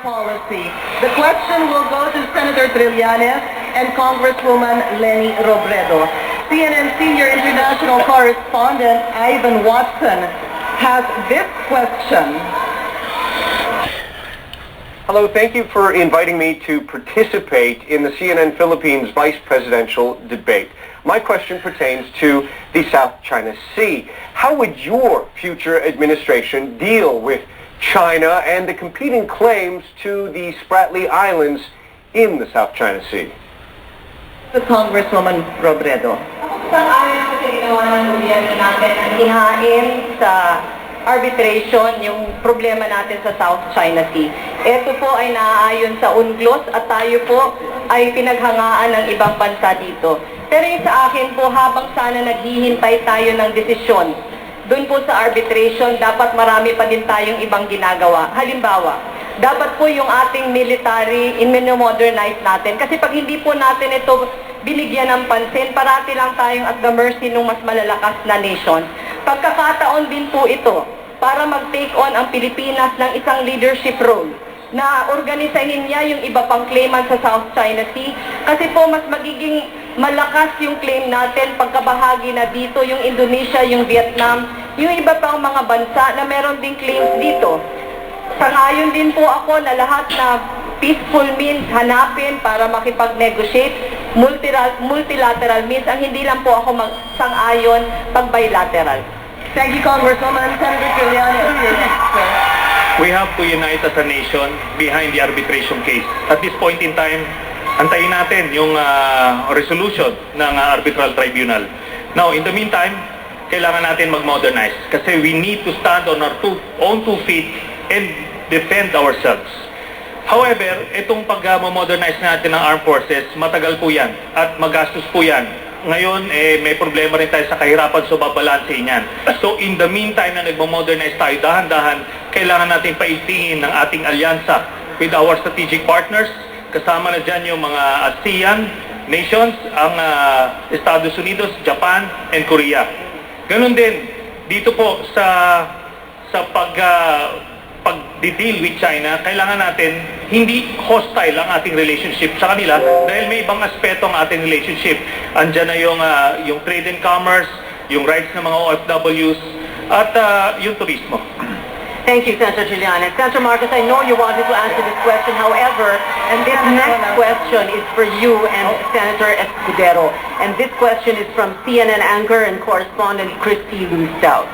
policy. The question will go to Senator Trillanes and Congresswoman Leni Robredo. CNN senior international correspondent Ivan Watson has this question. Hello, thank you for inviting me to participate in the CNN Philippines vice presidential debate. My question pertains to the South China Sea. How would your future administration deal with China and the competing claims to the Spratly Islands in the South China Sea? The Congresswoman Robredo. Sang-ayon ko sa ginawa ng gobyerno natin ang ihain sa arbitration yung problema natin sa South China Sea. Ito po ay naaayon sa UNCLOS at tayo po ay pinaghangaan ng ibang bansa dito. Pero yung sa akin po, habang sana naghihintay tayo ng desisyon, doon po sa arbitration, dapat marami pa din tayong ibang ginagawa. Halimbawa, dapat po yung ating military in-modernize natin. Kasi pag hindi po natin ito binigyan ng pansin, parati lang tayong at the mercy ng mas malalakas na nation. Pagkakataon din po ito para mag-take on ang Pilipinas ng isang leadership role na organisahin niya yung iba pang claimant sa South China Sea. Kasi po mas magiging malakas yung claim natin pagkabahagi na dito yung Indonesia, yung Vietnam, yung iba pang mga bansa na meron ding claims dito. Sangayon din po ako na lahat na peaceful means hanapin para makipag-negotiate, multilateral means, ang hindi lang po ako sang-ayon pag bilateral. Thank you, Congresswoman. Senator Trillanes, your next question. We have to unite as a nation behind the arbitration case. At this point in time, antayin natin yung resolution ng arbitral tribunal. Now, in the meantime, kailangan natin mag-modernize kasi we need to stand on our own two feet and defend ourselves. However, itong pag-modernize natin ng armed forces, matagal po yan at magastos po yan. Ngayon, may problema rin tayo sa kahirapan, so babalansehin yan. So, in the meantime na nagmo-modernize tayo, dahan-dahan, kailangan natin paigtingin ng ating alyansa with our strategic partners. Kasama na dyan yung mga ASEAN nations, ang Estados Unidos, Japan, and Korea. Ganon din, dito po sa pag-deal with China, kailangan natin hindi hostile ang ating relationship sa kanila dahil may ibang aspeto ang ating relationship. Andyan na yung trade and commerce, yung rights ng mga OFWs, at yung turismo. Thank you, Senator Trillanes. Senator Marcos, I know you wanted to answer this question, however, and this next question is for you and Senator Escudero. And this question is from CNN anchor and correspondent Christy Lou Stout.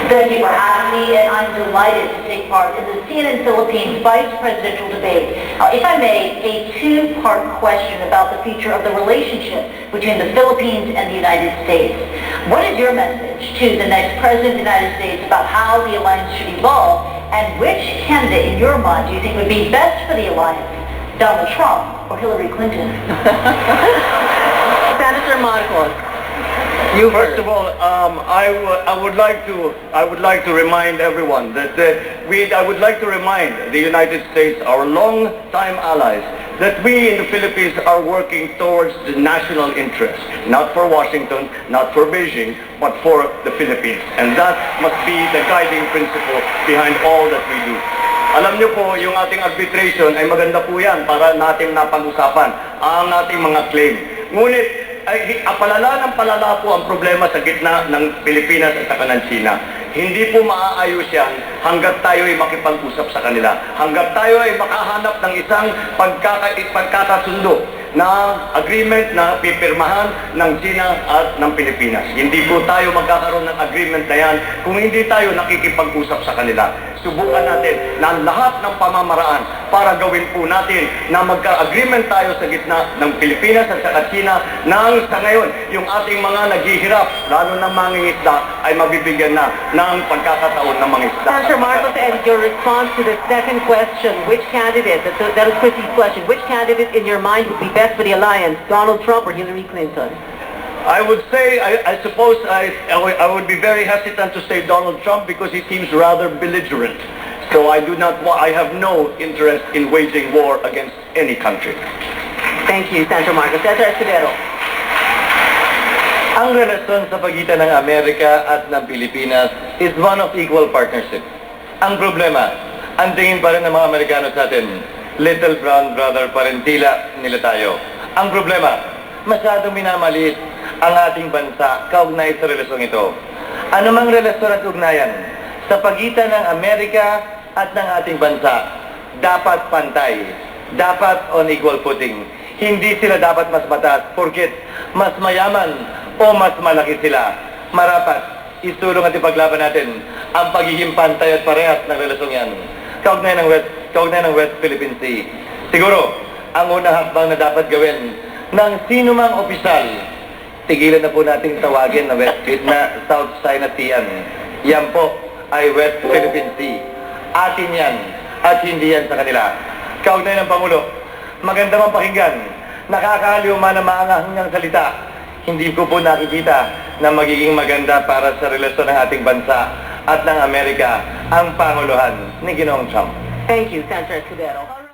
Thank you for having me, and I'm delighted to take part in the CNN Philippines vice presidential debate. If I may, a two-part question about the future of the relationship between the Philippines and the United States. What is your message to the next president of the United States about how the alliance should evolve, and which candidate, in your mind, do you think would be best for the alliance, Donald Trump or Hillary Clinton? Senator Marcos. First of all, I would like to remind everyone that I would like to remind the United States, our long-time allies, that we in the Philippines are working towards the national interest, not for Washington, not for Beijing, but for the Philippines, and that must be the guiding principle behind all that we do. Alam niyo po, yung ating arbitration ay maganda po yan para nating napag-usapan ang ating mga claim. Ngunit ay palala ng palala po ang problema sa gitna ng Pilipinas at saka ng China. Hindi po maaayos yan hanggat tayo ay makipag-usap sa kanila. Hanggat tayo ay makahanap ng isang pagkakasundo na agreement na pipirmahan ng China at ng Pilipinas. Hindi po tayo magkakaroon ng agreement na yan kung hindi tayo nakikipag-usap sa kanila. Subukan natin na lahat ng pamamaraan para gawin po natin na magka-agreement tayo sa gitna ng Pilipinas at saka China nang sa ngayon yung ating mga naghihirap, lalo ng mangingisda, ay mabibigyan na ng pagkakataon ng mga isda. Senator Marcos, and your response to the second question, which candidate, that is Chrissy's question, which candidate in your mind would be best for the alliance, Donald Trump or Hillary Clinton? I would say, I suppose I would be very hesitant to say Donald Trump because he seems rather belligerent. So I have no interest in waging war against any country. Thank you, Senator Marcos. Senator Escudero. Ang relasyon sa pagitan ng Amerika at ng Pilipinas is one of equal partnership. Ang problema, ang tingin pa rin ng mga Amerikano sa atin, little brown brother pa rin, tila nila tayo. Ang problema, masyadong minamaliit ang ating bansa kaugnay sa relasyong ito. Anumang relasyon at ugnayan sa pagitan ng Amerika at ng ating bansa, dapat pantay, dapat on equal footing. Hindi sila dapat mas mataas porket mas mayaman o mas malaki sila. Marapat, isulong at ipaglaban natin ang pagiging pantay at parehas ng relasyong yan. Kaugnay ng West Philippine Sea. Siguro, ang unang hakbang na dapat gawin ng sino mang opisyal, tigilan na po nating tawagin na South China Sea yan. Yan po ay West Philippine Sea. Atin yan at hindi yan sa kanila. Kaugnay ng Pangulo, maganda mang pakinggan, nakakaaliw man ang maangahangang salita. Hindi ko po nakikita na magiging maganda para sa relasyon ng ating bansa at ng Amerika ang panguluhan ni Ginoong Trump. Thank you, Senator Escudero.